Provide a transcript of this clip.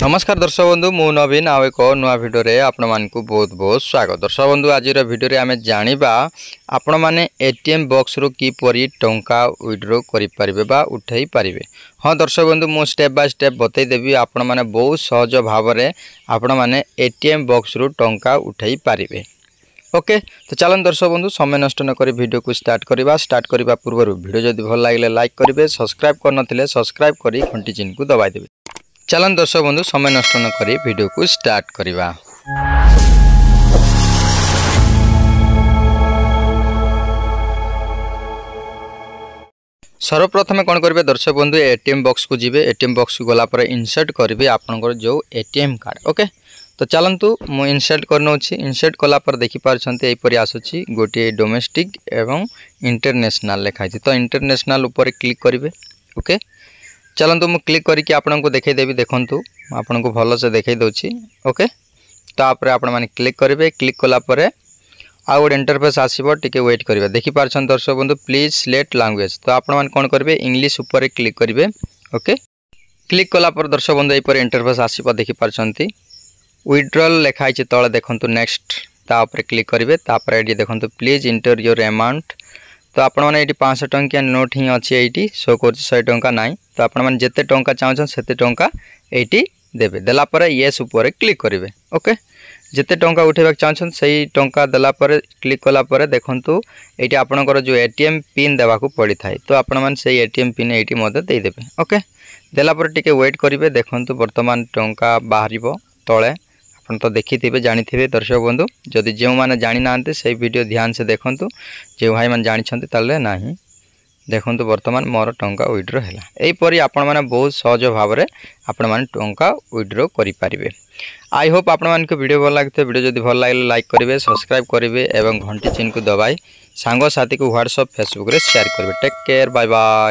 नमस्कार दर्शक बंधु मु नवीन आउ एक नुआ भिडियो रे आपण मानकु बहुत बहुत स्वागत। दर्शक बंधु आज भिडियो रे आमे जानिबा आपण माने एटीएम बॉक्स रो की परी टंका विड्रॉ करि परिबे बा उठै परिबे। हां दर्शक बंधु मु स्टेप बाय स्टेप बतै देबी आपण माने बहुत सहज भाव रे आपण माने एटीएम बॉक्स रो टंका उठै परिबे। ओके तो चलन दर्शक बंधु समय नष्ट न करी वीडियो को स्टार्ट करबा पूर्व वीडियो जदि भल लागिले लाइक करिवे, सब्सक्राइब करनथिले सब्सक्राइब करी घंटी चिन्ह को दबाइ देबे। चलन दर्शक बंधु समय नष्ट न करी वीडियो को स्टार्ट करिबा। सर्वप्रथम कौन करेंगे दर्शक बंधु एटीएम बॉक्स को जीवे। एटीएम बॉक्स को गला पर इंसर्ट करेंगे आपनकर जो एटीएम कार्ड। ओके तो चलतु मु इंसर्ट करनोछि। इंसर्ट कला पर देखि पारछन्ते एपरि आसुछि गोटे डोमेस्टिक एवं इंटरनेशनल लिखाई। तो इंटरनेशनल ऊपर क्लिक करेंगे। ओके चलतु मु क्लिक करके आपनको देखै देबी। देखंतु आपनको भलो से देखै दोछि। ओके तो आपरे आपण माने क्लिक करेंगे। क्लिक कला पर आउ गोटे इंटरफेस आसीबो, टिके वेट करिवे। देखि पारछन दर्शक बंधु प्लीज सिलेक्ट लैंग्वेज। तो आपण मान कोन करिवे इंग्लिश ऊपर क्लिक करिवे। ओके क्लिक कला पर दर्शक बंधु एपर इंटरफेस आसीबो। देखि पारछन्ती विड्रॉल लिखाई छै तळे देखंतु नेक्स्ट ता ऊपर क्लिक करिवे। तापर एडी देखंतु प्लीज इंटर योर अमाउंट। तो आपण माने एडी 500 टंकिया नोट ही अछि। एडी शो करछि 100 टंका नाही। तो आपण माने जते टंका चाहछन सेते टंका एटी देबे। देला पर यस ऊपर क्लिक करिवे। ओके जिते टंका उठेबा चाहछन सही टंका देला पर क्लिक कला पर देखंतु एटी आपनकर जो एटीएम पिन देबा को पड़ी थाई। तो आपण मान सही एटीएम पिन एटी मदे दे देबे। ओके देला पर टिके वेट करिवे। देखंतु वर्तमान टंका बाहरिबो तळे। आपण तो देखिथिबे जानिथिबे दर्शक बंधु। जदि जेउ माने जानि नांते सही वीडियो ध्यान से देखंतु। जे भाई मान जानि छन्ते ताले नाही देखंतु वर्तमान मोर टंका विड्रॉ हैला। एई परी आपण माने बहुत सहज भाव रे आपण माने टंका विड्रॉ करि परिबे। आई होप आपण मान को वीडियो भल लागते। वीडियो जदि भल लागले लाइक करिवे, सब्सक्राइब करिवे एवं घंटी चिन्ह को दबाई सांगो साथी को व्हाट्सएप फेसबुक रे शेयर करिवे। Take care, bye bye.